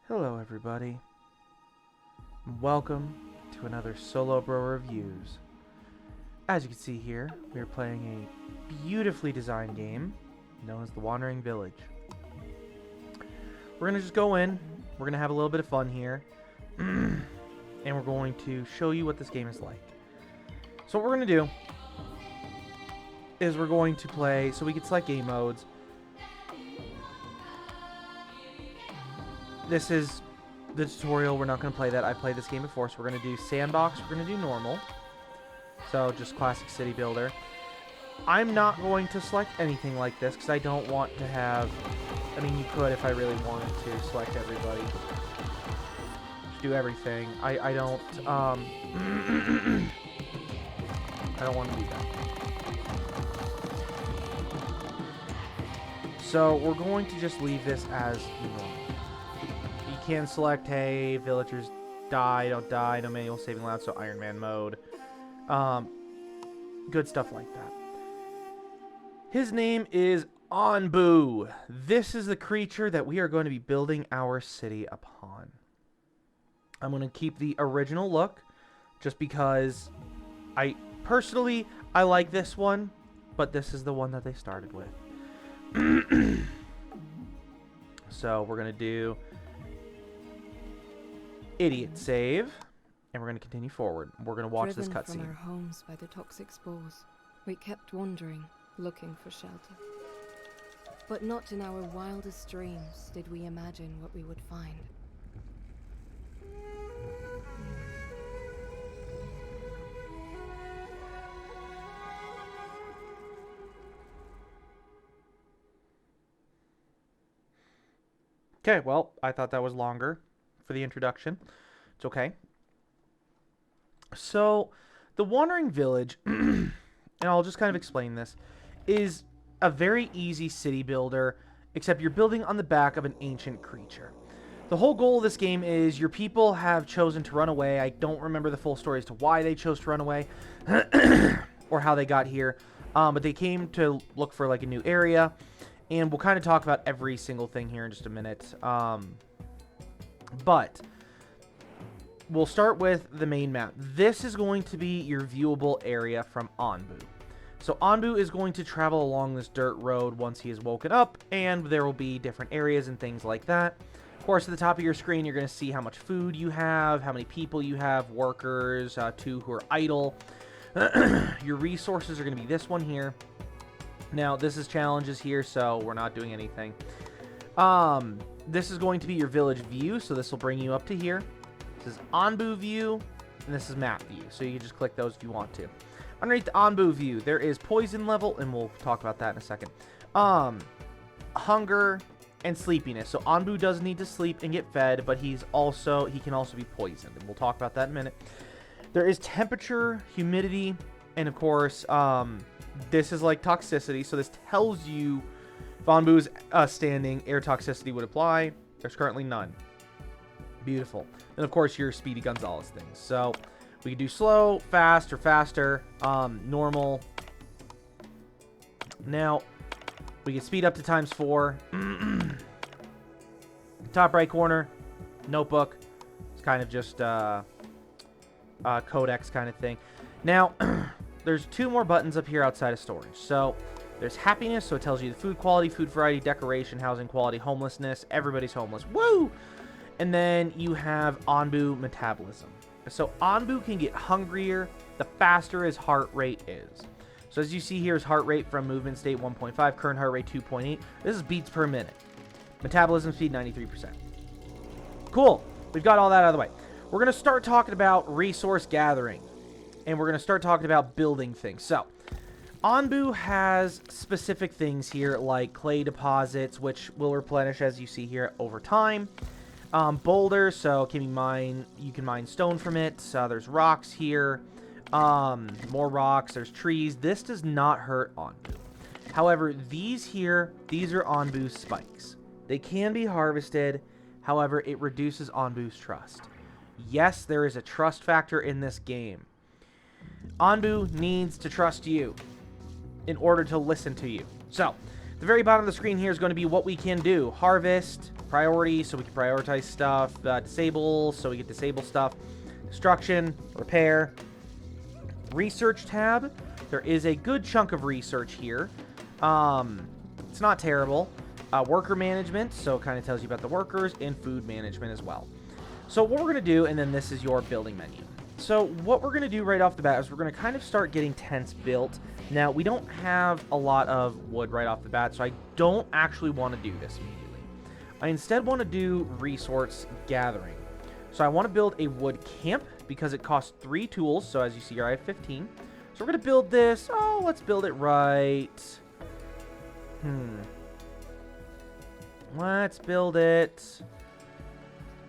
Hello everybody, welcome to another Solo Bro Reviews. As you can see here, we are playing a beautifully designed game known as The Wandering Village. We're going to just go in, we're going to have a little bit of fun here, and we're going to show you what this game is like. So what we're going to do is we're going to play, so we can select game modes. This is the tutorial. We're not going to play that. I've played this game before, so we're going to do sandbox. We're going to do normal. So just classic city builder. I'm not going to select anything like this because I don't want to have... I mean, you could if I really wanted to select everybody. Just do everything. I don't... I don't want to do that. So we're going to just leave this as normal. You can select, hey, villagers die, don't die, no manual saving allowed, so Iron Man mode. Good stuff like that. His name is Onbu. This is the creature that we are going to be building our city upon. I'm going to keep the original look, just because I like this one, but this is the one that they started with. So we're going to do idiot save, and we're going to continue forward. We're going to watch this cutscene. Driven from our homes by the toxic spores, we kept wandering, looking for shelter. But not in our wildest dreams did we imagine what we would find. Okay, well, I thought that was longer for the introduction. It's okay. So, the Wandering Village, and I'll just kind of explain this, is a very easy city builder, except you're building on the back of an ancient creature. The whole goal of this game is your people have chosen to run away. I don't remember the full story as to why they chose to run away or how they got here, but they came to look for like a new area, and we'll kind of talk about every single thing here in just a minute. But we'll start with the main map. This is going to be your viewable area from Onbu. So Onbu is going to travel along this dirt road once he is woken up, and there will be different areas and things like that. Of course, at the top of your screen, you're going to see how much food you have, how many people you have, workers, 2 who are idle. Your resources are going to be this one here. Now, this is challenges here, so we're not doing anything. This is going to be your village view, so this will bring you up to here. This is Onbu view, and this is map view, so you can just click those if you want to. Underneath the Onbu view, there is poison level, and we'll talk about that in a second. Hunger and sleepiness. So Onbu does need to sleep and get fed, but he can also be poisoned, and we'll talk about that in a minute. There is temperature, humidity, and of course, this is like toxicity, so this tells you if Onbu's standing, air toxicity would apply. There's currently none. Beautiful. And of course, your Speedy Gonzalez things. So we can do slow, fast, or faster, normal. Now, we can speed up to ×4. Top right corner, notebook. It's kind of just codex kind of thing. Now, there's 2 more buttons up here outside of storage. So there's happiness, so it tells you the food quality, food variety, decoration, housing quality, homelessness. Everybody's homeless. Woo! And then you have Onbu metabolism. So Onbu can get hungrier the faster his heart rate is. So as you see here, his heart rate from movement state 1.5, current heart rate 2.8. This is beats per minute. Metabolism speed 93%. Cool. We've got all that out of the way. We're going to start talking about resource gathering. And we're going to start talking about building things. So, Onbu has specific things here like clay deposits, which will replenish as you see here over time. Boulders, so you can mine stone from it. There's rocks here. More rocks. There's trees. This does not hurt Onbu. However, these are Onbu's spikes. They can be harvested. However, it reduces Onbu's trust. Yes, there is a trust factor in this game. Onbu needs to trust you in order to listen to you. So, the very bottom of the screen here is going to be what we can do. Harvest, priority, so we can prioritize stuff. Disable, so we can disable stuff. Destruction, repair. Research tab. There is a good chunk of research here. It's not terrible. Worker management, so it kind of tells you about the workers, and food management as well. So what we're going to do, and then this is your building menu. So what we're going to do right off the bat is we're going to kind of start getting tents built. Now, we don't have a lot of wood right off the bat, so I don't actually want to do this immediately. I instead want to do resource gathering. So I want to build a wood camp because it costs 3 tools. So as you see here, I have 15. So we're going to build this. Oh, let's build it right. Let's build it.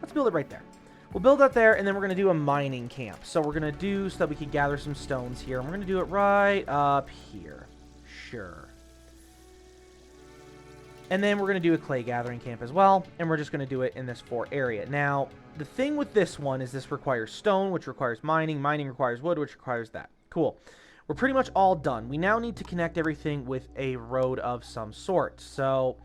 Let's build it right there. We'll build that there, and then we're going to do a mining camp. So we're going to do so that we can gather some stones here. And we're going to do it right up here. Sure. And then we're going to do a clay gathering camp as well. And we're just going to do it in this 4 area. Now, the thing with this one is this requires stone, which requires mining. Mining requires wood, which requires that. Cool. We're pretty much all done. We now need to connect everything with a road of some sort. So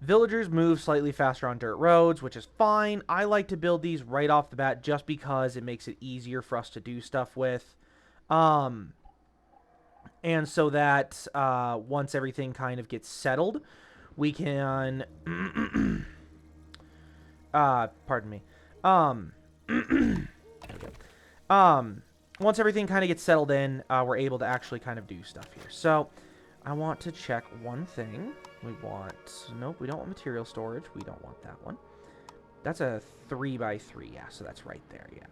villagers move slightly faster on dirt roads, which is fine. I like to build these right off the bat just because it makes it easier for us to do stuff with. And so that once everything kind of gets settled, we can... pardon me. Once everything kind of gets settled in, we're able to actually kind of do stuff here. So I want to check one thing. We want... Nope, we don't want material storage. We don't want that one. That's a 3x3. Yeah, so that's right there. Yeah.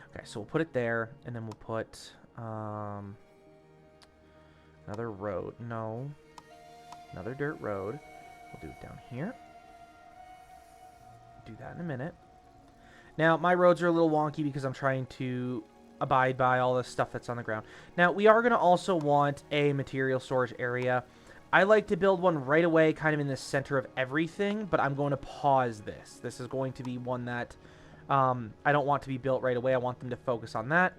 Okay, so we'll put it there, and then we'll put another road. No. Another dirt road. We'll do it down here. Do that in a minute. Now, my roads are a little wonky because I'm trying to abide by all the stuff that's on the ground. Now, we are going to also want a material storage area. I like to build one right away, kind of in the center of everything, but I'm going to pause this. This is going to be one that I don't want to be built right away. I want them to focus on that.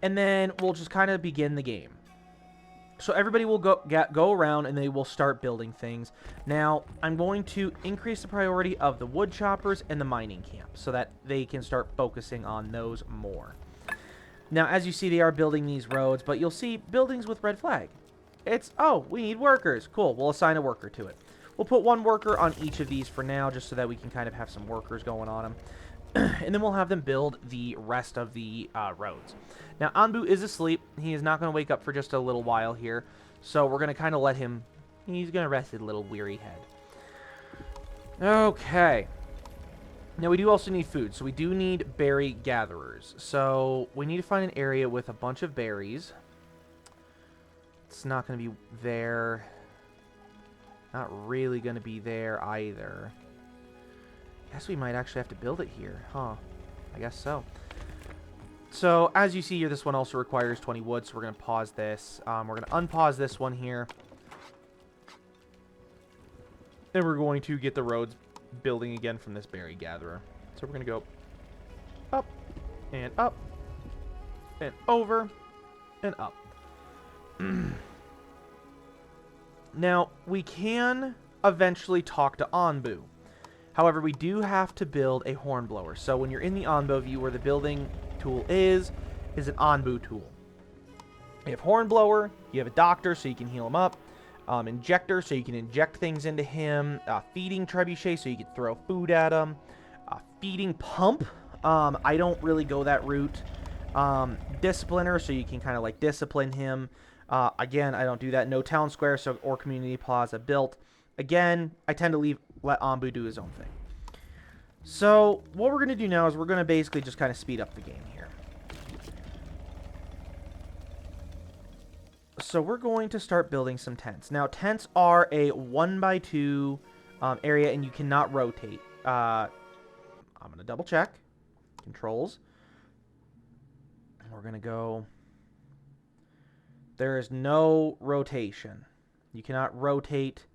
And then we'll just kind of begin the game. So everybody will go around and they will start building things. Now, I'm going to increase the priority of the wood choppers and the mining camp so that they can start focusing on those more. Now, as you see, they are building these roads, but you'll see buildings with red flag. It's, oh, we need workers. Cool, we'll assign a worker to it. We'll put 1 worker on each of these for now, just so that we can kind of have some workers going on them. And then we'll have them build the rest of the roads. Now, Onbu is asleep. He is not going to wake up for just a little while here. So we're going to kind of let him... He's going to rest his little weary head. Okay. Now, we do also need food. So we do need berry gatherers. So we need to find an area with a bunch of berries. It's not going to be there. Not really going to be there either. Guess we might actually have to build it here, huh? I guess so. So, as you see here, this one also requires 20 wood, so we're going to pause this. We're going to unpause this one here. Then we're going to get the roads building again from this berry gatherer. So we're going to go up, and over, and up. Now, we can eventually talk to Onbu. However, we do have to build a hornblower. So when you're in the Onbu view, where the building tool is an Onbu tool. You have hornblower, you have a doctor so you can heal him up, injector so you can inject things into him, feeding trebuchet so you can throw food at him, feeding pump. I don't really go that route. Discipliner so you can kind of like discipline him. Again, I don't do that. No town square or community plaza built. Again, I tend to let Onbu do his own thing. So, what we're going to do now is we're going to basically just kind of speed up the game here. So, we're going to start building some tents. Now, tents are a 1x2 area, and you cannot rotate. I'm going to double check. Controls. And we're going to go... There is no rotation. You cannot rotate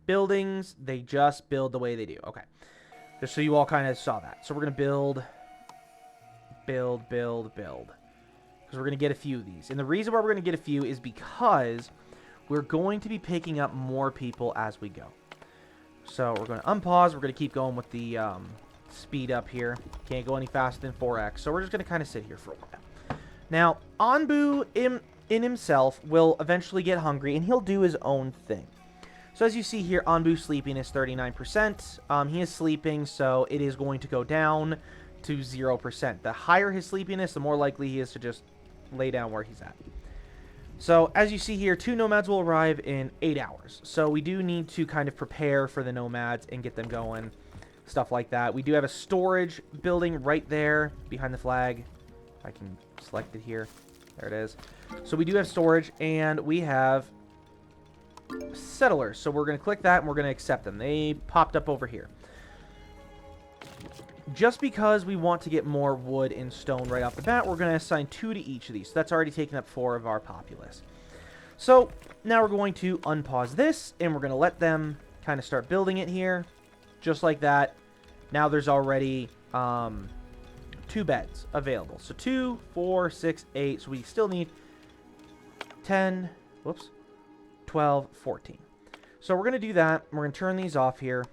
buildings. They just build the way they do. Okay. Just so you all kind of saw that. So we're going to build. Because we're going to get a few of these. And the reason why we're going to get a few is because we're going to be picking up more people as we go. So we're going to unpause. We're going to keep going with the speed up here. Can't go any faster than 4x. So we're just going to kind of sit here for a while. Now, Onbu in himself will eventually get hungry, and he'll do his own thing. So as you see here, Onbu's sleeping is 39%. He is sleeping, so it is going to go down to 0%. The higher his sleepiness, the more likely he is to just lay down where he's at. So as you see here, 2 nomads will arrive in 8 hours. So we do need to kind of prepare for the nomads and get them going, stuff like that. We do have a storage building right there behind the flag. I can select it here. There it is. So we do have storage, and we have settlers. So we're going to click that, and we're going to accept them. They popped up over here. Just because we want to get more wood and stone right off the bat, we're going to assign 2 to each of these. So that's already taken up 4 of our populace. So now we're going to unpause this, and we're going to let them kind of start building it here. Just like that. Now there's already 2 beds available. So 2, 4, 6, 8. So we still need 10, 12, 14. So we're going to do that. We're going to turn these off here.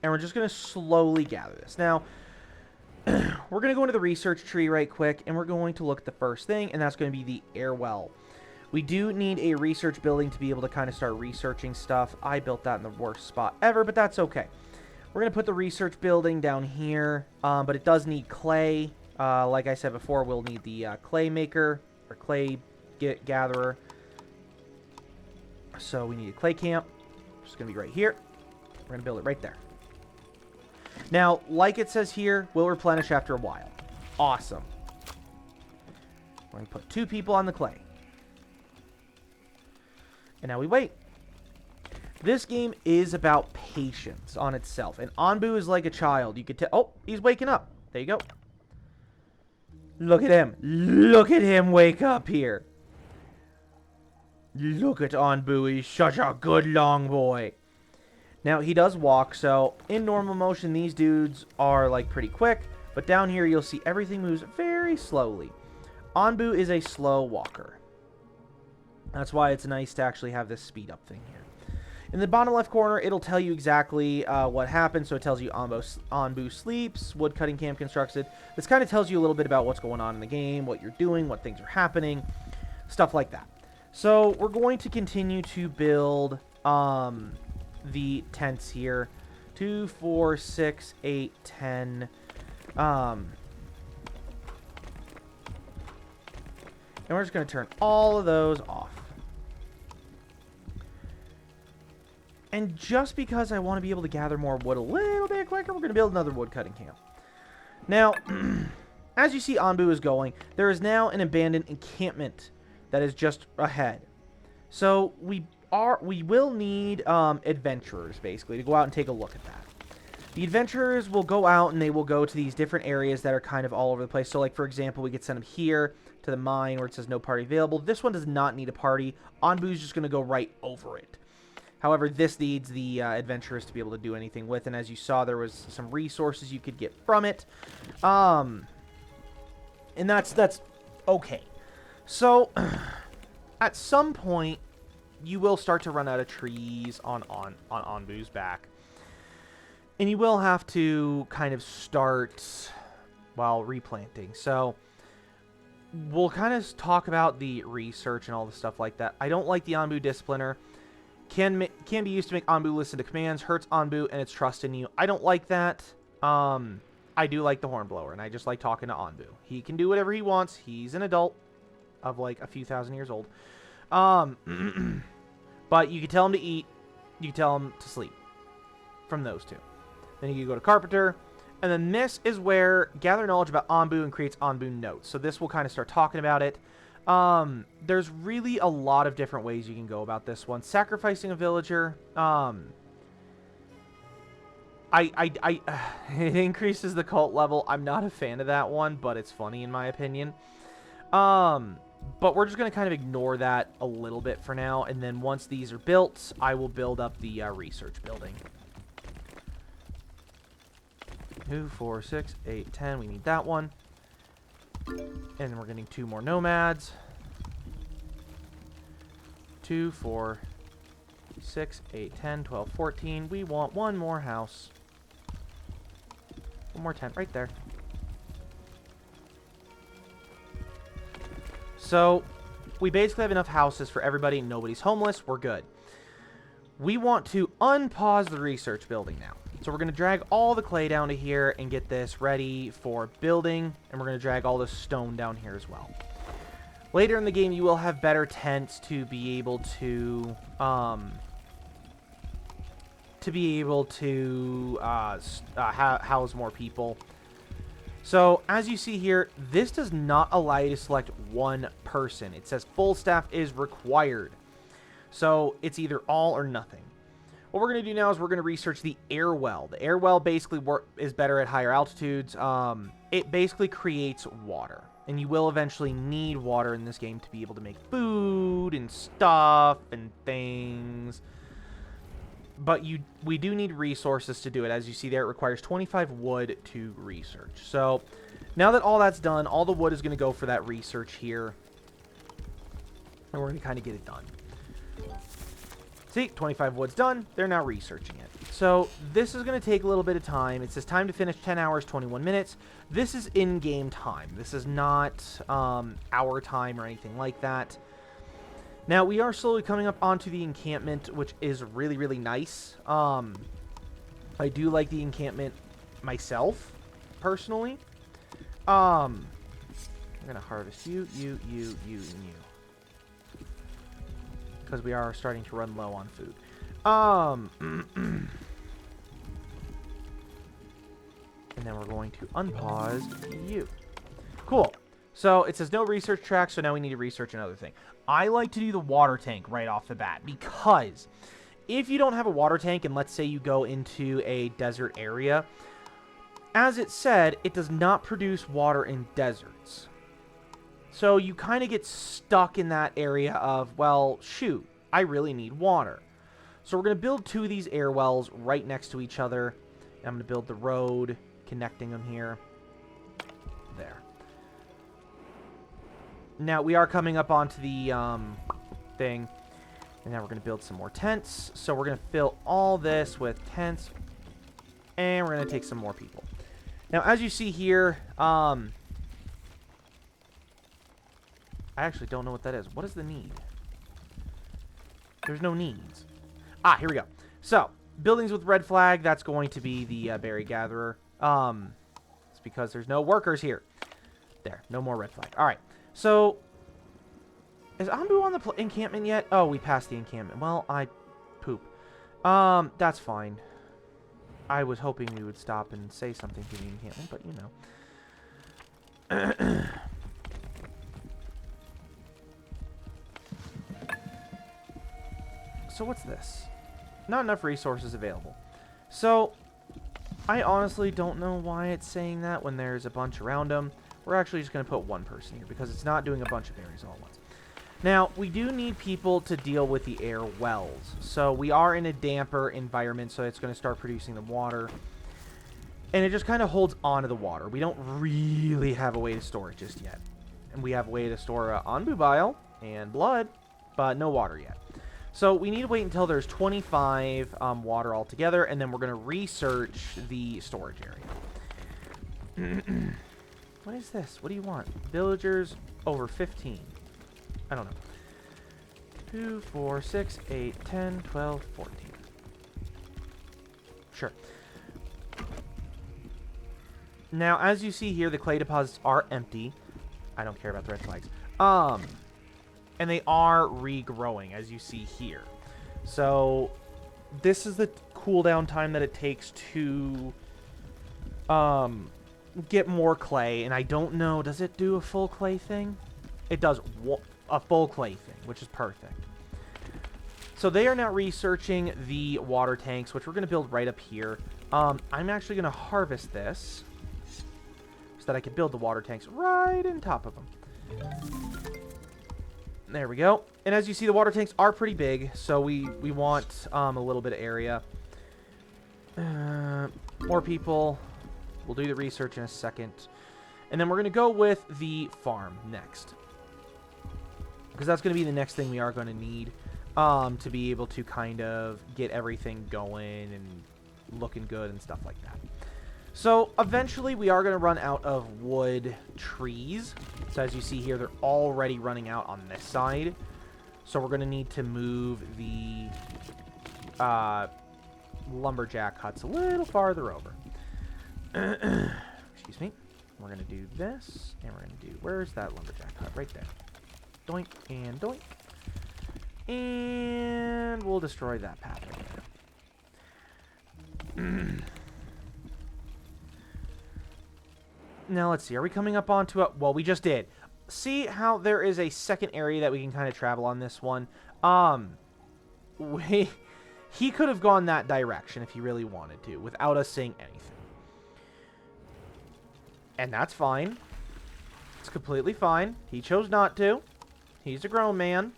And we're just going to slowly gather this. Now, we're going to go into the research tree right quick, and we're going to look at the first thing, and that's going to be the air well. We do need a research building to be able to kind of start researching stuff. I built that in the worst spot ever, but that's okay. We're going to put the research building down here, but it does need clay. Like I said before, we'll need the clay maker, or clay gatherer. So we need a clay camp. It's going to be right here. We're going to build it right there. Now, like it says here, will replenish after a while. Awesome. We're going to put 2 people on the clay. And now we wait. This game is about patience on itself. And Onbu is like a child. You could tell. Oh, he's waking up. There you go. Look at him. Look at him wake up here. Look at Onbu. He's such a good long boy. Now, he does walk, so in normal motion, these dudes are, like, pretty quick. But down here, you'll see everything moves very slowly. Onbu is a slow walker. That's why it's nice to actually have this speed up thing here. In the bottom left corner, it'll tell you exactly what happened. So it tells you Onbu sleeps, woodcutting camp constructed. This kind of tells you a little bit about what's going on in the game, what you're doing, what things are happening, stuff like that. So we're going to continue to build the tents here. 2, 4, 6, 8, 10. And we're just going to turn all of those off. And just because I want to be able to gather more wood a little bit quicker, we're going to build another woodcutting camp. Now, as you see Onbu is going, there is now an abandoned encampment that is just ahead. So we will need adventurers, basically, to go out and take a look at that. The adventurers will go out, and they will go to these different areas that are kind of all over the place. So, like, for example, we could send them here to the mine where it says no party available. This one does not need a party. Onbu's just going to go right over it. However, this needs the adventurers to be able to do anything with. And as you saw, there was some resources you could get from it. And that's okay. So, at some point, you will start to run out of trees on Onbu's back. And you will have to kind of start, well, replanting. So, we'll kind of talk about the research and all the stuff like that. I don't like the Onbu discipliner. Can be used to make Onbu listen to commands. Hurts Onbu and its trust in you. I don't like that. I do like the hornblower, and I just like talking to Onbu. He can do whatever he wants. He's an adult of like a few thousand years old. But you can tell him to eat. You can tell him to sleep. From those two. Then you can go to Carpenter. And then this is where gather knowledge about Onbu and creates Onbu notes. So this will kind of start talking about it. There's really a lot of different ways you can go about this one. Sacrificing a villager. It increases the cult level. I'm not a fan of that one, but it's funny in my opinion. But we're just going to kind of ignore that a little bit for now. And then once these are built, I will build up the research building. 2, 4, 6, 8, 10. We need that one. And we're getting 2 more nomads. 2, 4, 6, 8, 10, 12, 14. We want one more house. One more tent right there. So, we basically have enough houses for everybody. Nobody's homeless. We're good. We want to unpause the research building now. So we're going to drag all the clay down to here and get this ready for building. And we're going to drag all the stone down here as well. Later in the game, you will have better tents to be able to house more people. So, as you see here, this does not allow you to select one person. It says full staff is required. So, it's either all or nothing. What we're going to do now is we're going to research the air well. The air well basically is better at higher altitudes. It basically creates water. And you will eventually need water in this game to be able to make food and stuff and things. But we do need resources to do it. As you see there, it requires 25 wood to research. So now that all that's done, all the wood is going to go for that research here. And we're going to kind of get it done. See, 25 wood's done. They're now researching it. So this is going to take a little bit of time. It says time to finish 10 hours, 21 minutes. This is in-game time. This is not our time or anything like that. Now, we are slowly coming up onto the encampment, which is really, really nice. I do like the encampment myself, personally. I'm going to harvest you, and you. Because we are starting to run low on food. And then we're going to unpause you. Cool. So it says no research track, so now we need to research another thing. I like to do the water tank right off the bat because if you don't have a water tank and let's say you go into a desert area, as it said, it does not produce water in deserts. So you kind of get stuck in that area of, well, shoot, I really need water. So we're going to build 2 of these air wells right next to each other. I'm going to build the road connecting them here. There. Now, we are coming up onto the thing. And now we're going to build some more tents. So we're going to fill all this with tents. And we're going to take some more people. Now, as you see here, I actually don't know what that is. What is the need? There's no needs. Ah, here we go. So, buildings with red flag, that's going to be the berry gatherer. It's because there's no workers here. There, no more red flag. All right. So, is Onbu on the encampment yet? Oh, we passed the encampment. Well, I poop. That's fine. I was hoping we would stop and say something to the encampment, but you know. So what's this? Not enough resources available. So, I honestly don't know why it's saying that when there's a bunch around them. We're actually just going to put one person here because it's not doing a bunch of berries all at once. Now, we do need people to deal with the air wells. So, we are in a damper environment, so it's going to start producing the water. And it just kind of holds on to the water. We don't really have a way to store it just yet. And we have a way to store Onbu bile and blood, but no water yet. So we need to wait until there's 25 water altogether, and then we're going to research the storage area. What is this? What do you want? Villagers over 15. I don't know. 2, 4, 6, 8, 10, 12, 14. Sure. Now, as you see here, the clay deposits are empty. I don't care about the red flags. And they are regrowing, as you see here. So, this is the cooldown time that it takes to get more clay. And I don't know, does it do a full clay thing? It does a full clay thing, which is perfect. So, they are now researching the water tanks, which we're going to build right up here. I'm actually going to harvest this so that I can build the water tanks right on top of them. There we go. And as you see, the water tanks are pretty big, so we want a little bit of area. More people. We'll do the research in a second. And then we're going to go with the farm next. Because that's going to be the next thing we are going to need. to be able to kind of get everything going and looking good and stuff like that. So eventually we are going to run out of wood trees. So as you see here, they're already running out on this side. So we're going to need to move the lumberjack huts a little farther over. Excuse me. We're going to do this, and we're going to do... Where's that lumberjack hut? Right there. Doink and doink. And we'll destroy that path right there. Now, let's see. Are we coming up onto a... Well, we just did. See how there is a second area that we can kind of travel on this one? He could have gone that direction if he really wanted to, without us saying anything. And that's fine. It's completely fine. He chose not to. He's a grown man.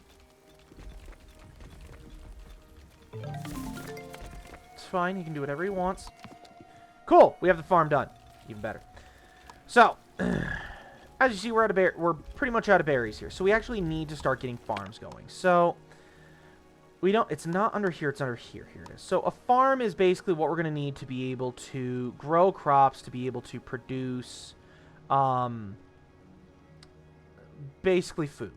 It's fine. He can do whatever he wants. Cool. We have the farm done. Even better. So, as you see, we're pretty much out of berries here. So we actually need to start getting farms going. So we don't. It's not under here. It's under here. Here it is. So a farm is basically what we're going to need to be able to grow crops, to be able to produce, basically food.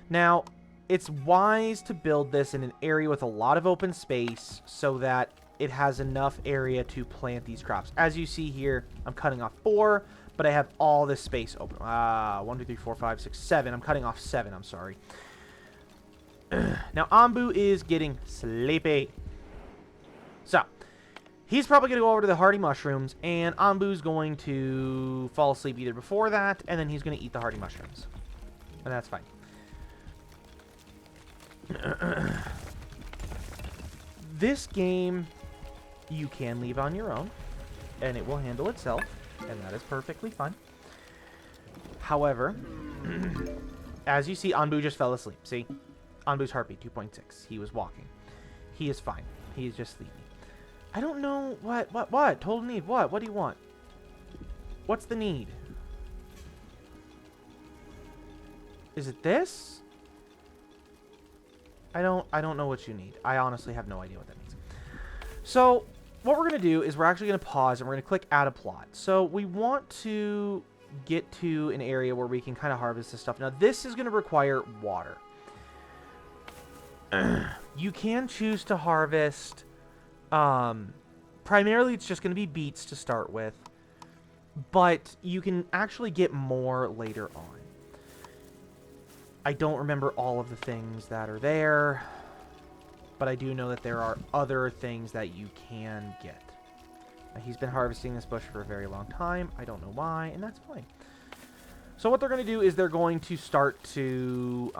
Now, it's wise to build this in an area with a lot of open space so that it has enough area to plant these crops. As you see here, I'm cutting off 4. But I have all this space open. 1, 2, 3, 4, 5, 6, 7. I'm cutting off 7. I'm sorry. Now, Onbu is getting sleepy. So, he's probably going to go over to the hardy mushrooms. And Onbu's going to fall asleep either before that. And then he's going to eat the hardy mushrooms. And that's fine. This game, you can leave on your own. And it will handle itself. And that is perfectly fine. However, as you see, Onbu just fell asleep. See? Onbu's heartbeat, 2.6. He was walking. He is fine. He is just sleepy. I don't know what? Total need. What? What do you want? What's the need? Is it this? I don't know what you need. I honestly have no idea what that means. So, what we're going to do is we're actually going to pause and we're going to click add a plot. So we want to get to an area where we can kind of harvest this stuff. Now this is going to require water. You can choose to harvest, primarily it's just going to be beets to start with, but you can actually get more later on. I don't remember all of the things that are there. But I do know that there are other things that you can get. Now, he's been harvesting this bush for a very long time. I don't know why, and that's fine. So what they're going to do is they're going to start to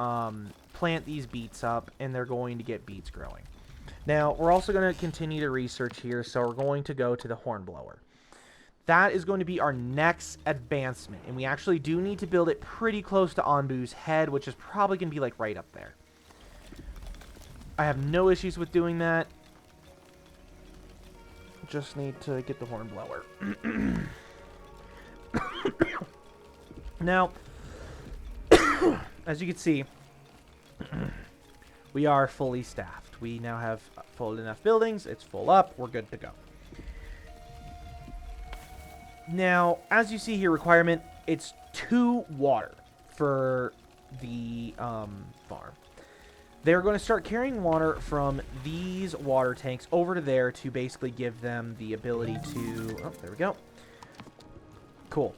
plant these beets up, and they're going to get beets growing. Now, we're also going to continue to research here, so we're going to go to the hornblower. That is going to be our next advancement, and we actually do need to build it pretty close to Onbu's head, which is probably going to be like right up there. I have no issues with doing that. Just need to get the hornblower. Now, as you can see, we are fully staffed. We now have full enough buildings. It's full up. We're good to go. Now, as you see here, requirement, it's 2 water for the farm. They're going to start carrying water from these water tanks over to there to basically give them the ability to... Oh, there we go. Cool.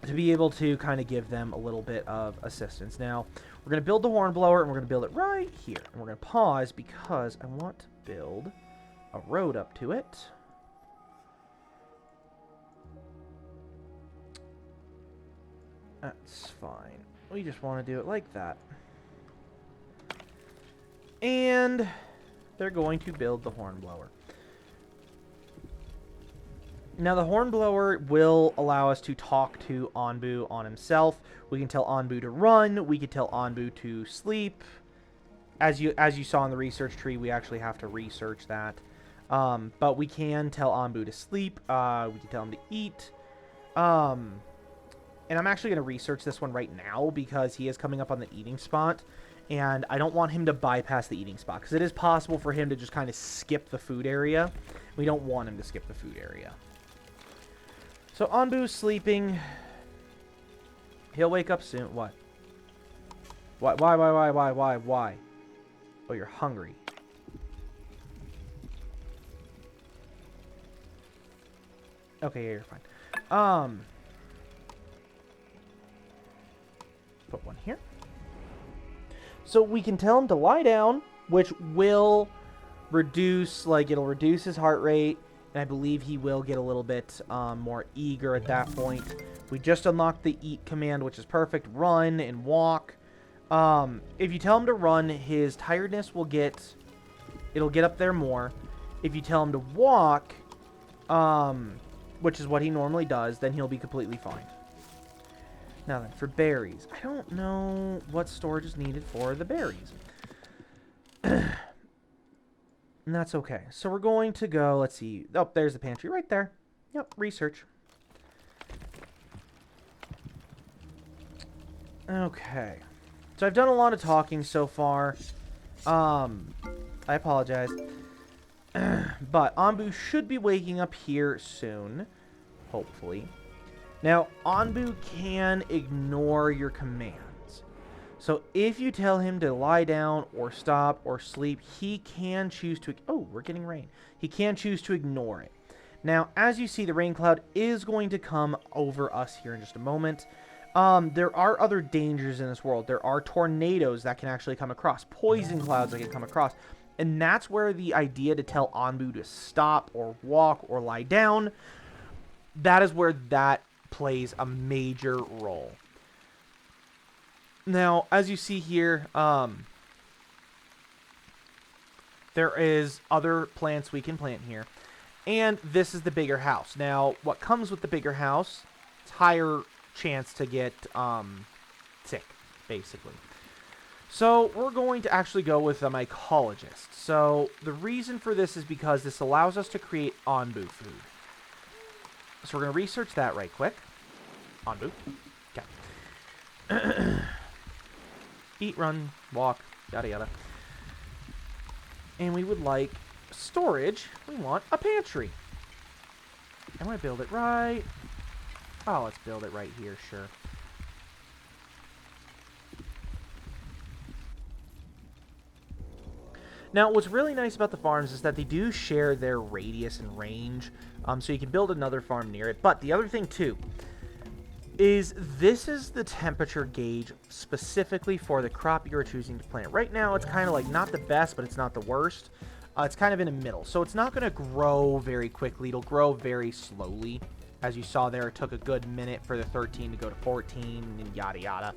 To be able to kind of give them a little bit of assistance. Now, we're going to build the hornblower, and we're going to build it right here. And we're going to pause because I want to build a road up to it. That's fine. We just want to do it like that. And they're going to build the hornblower. Now, the hornblower will allow us to talk to Onbu on himself. We can tell Onbu to run. We can tell Onbu to sleep. As you saw in the research tree, we actually have to research that. But we can tell Onbu to sleep. We can tell him to eat. And I'm actually going to research this one right now because he is coming up on the eating spot. And I don't want him to bypass the eating spot, because it is possible for him to just kind of skip the food area. We don't want him to skip the food area. So Onbu's sleeping. He'll wake up soon. What? Why? Oh, you're hungry. Okay, yeah, you're fine. Put one here. So we can tell him to lie down, which will reduce, like, it'll reduce his heart rate, and I believe he will get a little bit more eager at that point. We just unlocked the eat command, which is perfect. Run and walk. If you tell him to run, his tiredness will it'll get up there more. If you tell him to walk, which is what he normally does, then he'll be completely fine. Now then, for berries. I don't know what storage is needed for the berries. And that's okay. So we're going to go, let's see. Oh, there's the pantry right there. Yep, research. Okay. So I've done a lot of talking so far. I apologize. But Onbu should be waking up here soon. Hopefully. Now, Onbu can ignore your commands. So if you tell him to lie down or stop or sleep, he can choose to... Oh, we're getting rain. He can choose to ignore it. Now, as you see, the rain cloud is going to come over us here in just a moment. There are other dangers in this world. There are tornadoes that can actually come across. Poison clouds that can come across. And that's where the idea to tell Onbu to stop or walk or lie down, that is where that plays a major role. Now, as you see here, there is other plants we can plant here. And this is the bigger house. Now, what comes with the bigger house, it's higher chance to get sick, basically. So we're going to actually go with a mycologist. So the reason for this is because this allows us to create Onbu food. So we're going to research that right quick. Onbu. Okay. Eat, run, walk, yada yada. And we would like storage. We want a pantry. I want to build it right. Oh, let's build it right here, sure. Now, what's really nice about the farms is that they do share their radius and range, so you can build another farm near it. But the other thing, too, is this is the temperature gauge specifically for the crop you're choosing to plant. Right now, it's kind of like not the best, but it's not the worst. It's kind of in the middle, so it's not going to grow very quickly. It'll grow very slowly. As you saw there, it took a good minute for the 13 to go to 14, and yada yada.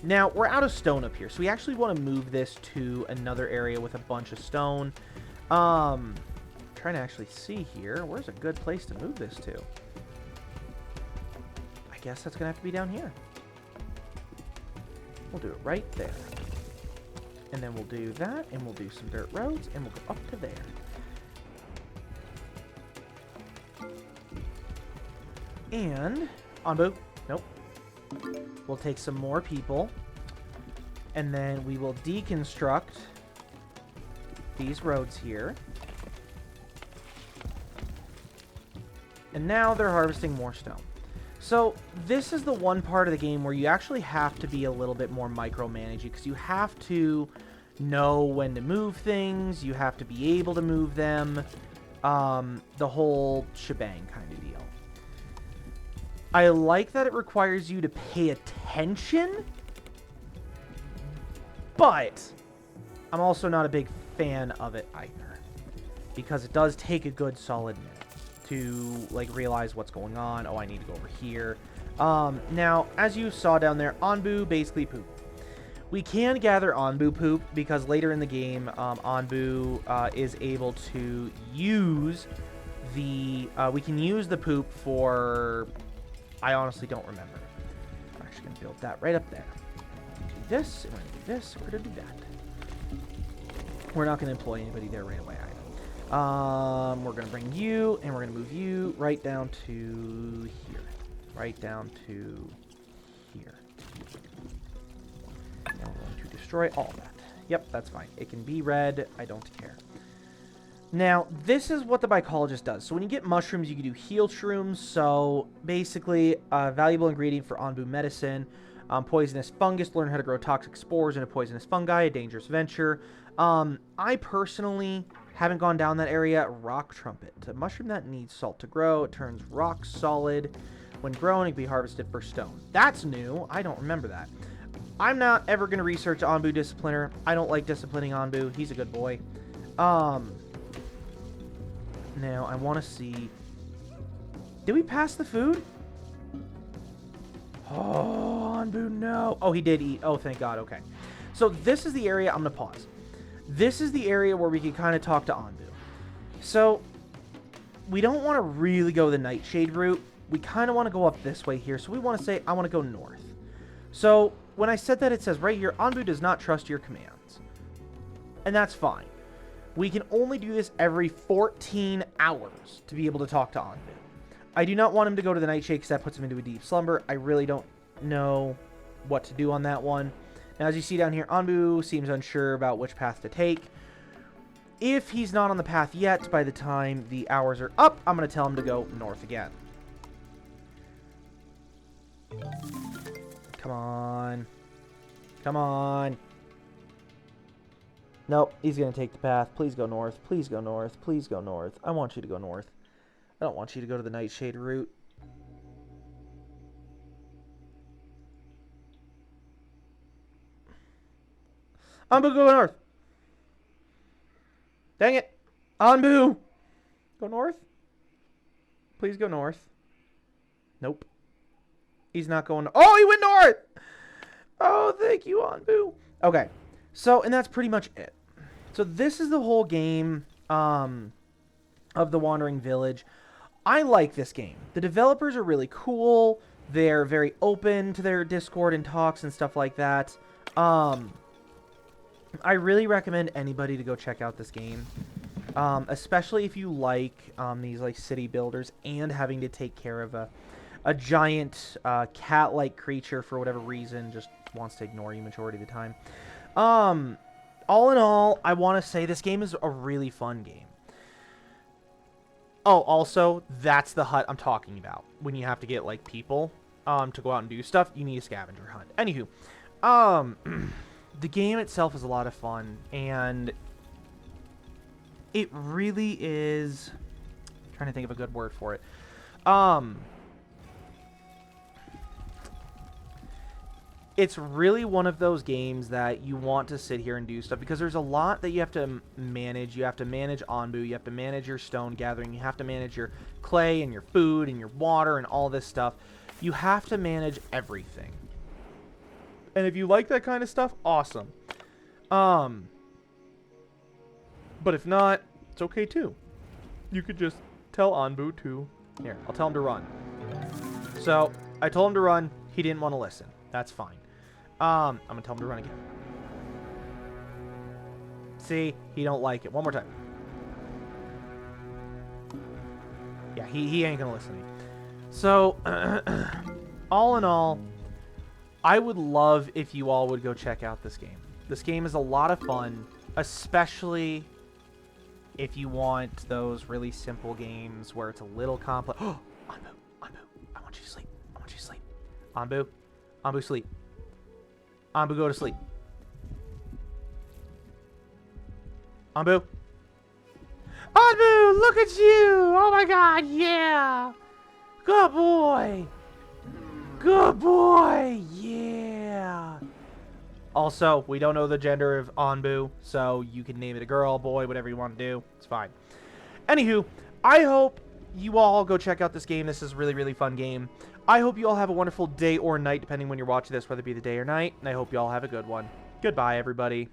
Now, we're out of stone up here, so we actually want to move this to another area with a bunch of stone. Trying to actually see here. Where's a good place to move this to? I guess that's going to have to be down here. We'll do it right there. And then we'll do that, and we'll do some dirt roads, and we'll go up to there. And, Onbu, nope. We'll take some more people, and then we will deconstruct these roads here. And now they're harvesting more stone. So this is the one part of the game where you actually have to be a little bit more micromanaging, because you have to know when to move things, you have to be able to move them, the whole shebang kind of deal. I like that it requires you to pay attention, but I'm also not a big fan of it either, because it does take a good solid minute to like realize what's going on. Oh, I need to go over here. Now, as you saw down there, Onbu basically poop. We can gather Onbu poop because later in the game, Onbu is able to use the... we can use the poop for... I honestly don't remember. I'm actually going to build that right up there. Do this, and we're going to do this, and we're going to do that. We're not going to employ anybody there right away either. We're going to bring you, and we're going to move you right down to here. Right down to here. destroy all that. Yep, that's fine. It can be red. I don't care. Now, this is what the mycologist does. So when you get mushrooms, you can do heal shrooms. So basically, a valuable ingredient for Onbu medicine. Poisonous fungus, learn how to grow toxic spores into poisonous fungi, a dangerous venture. I personally haven't gone down that area. Rock trumpet, a mushroom that needs salt to grow. It turns rock solid. When grown, it can be harvested for stone. That's new. I don't remember that. I'm not ever going to research Onbu Discipliner. I don't like disciplining Onbu. He's a good boy. Now, I want to see... Did we pass the food? Oh, Onbu, no. Oh, he did eat. Oh, thank God. Okay. So this is the area... I'm going to pause. This is the area where we can kind of talk to Onbu. So, we don't want to really go the Nightshade route. We kind of want to go up this way here. So we want to say, I want to go north. So, when I said that, it says right here, Onbu does not trust your commands. And that's fine. We can only do this every 14 hours to be able to talk to Onbu. I do not want him to go to the Nightshade because that puts him into a deep slumber. I really don't know what to do on that one. Now, as you see down here, Onbu seems unsure about which path to take. If he's not on the path yet, by the time the hours are up, I'm going to tell him to go north again. Come on. Come on. Nope, he's going to take the path. Please go north. Please go north. Please go north. I want you to go north. I don't want you to go to the Nightshade route. Onbu, go north. Dang it. Onbu. Go north. Please go north. Nope. He's not going... Oh, he went north! Oh, thank you, Onbu. Okay. So, and that's pretty much it. So this is the whole game of the Wandering Village. I like this game. The developers are really cool. They're very open to their Discord and talks and stuff like that. I really recommend anybody to go check out this game. Especially if you like these like city builders and having to take care of a giant cat-like creature for whatever reason just wants to ignore you majority of the time. All in all, I want to say this game is a really fun game. Oh, also, that's the hut I'm talking about. When you have to get, like, people to go out and do stuff, you need a scavenger hunt. Anywho, the game itself is a lot of fun, and it really is... I'm trying to think of a good word for it. It's really one of those games that you want to sit here and do stuff because there's a lot that you have to manage. You have to manage Onbu, you have to manage your stone gathering, you have to manage your clay and your food and your water and all this stuff. You have to manage everything. And if you like that kind of stuff, awesome. But if not, it's okay too. You could just tell Onbu to... Here, I'll tell him to run. So, I told him to run. He didn't want to listen. That's fine. I'm going to tell him to run again. See? He don't like it. One more time. Yeah, he ain't going to listen to me. So, all in all, I would love if you all would go check out this game. This game is a lot of fun, especially if you want those really simple games where it's a little complex. Oh, Onbu, I want you to sleep. I want you to sleep. Onbu, sleep. Onbu, go to sleep. Onbu, look at you! Oh my God, yeah! Good boy! Good boy! Yeah! Also, we don't know the gender of Onbu, so you can name it a girl, boy, whatever you want to do. It's fine. Anywho, I hope you all go check out this game. This is a really, really fun game. I hope you all have a wonderful day or night, depending when you're watching this, whether it be the day or night. And I hope you all have a good one. Goodbye, everybody.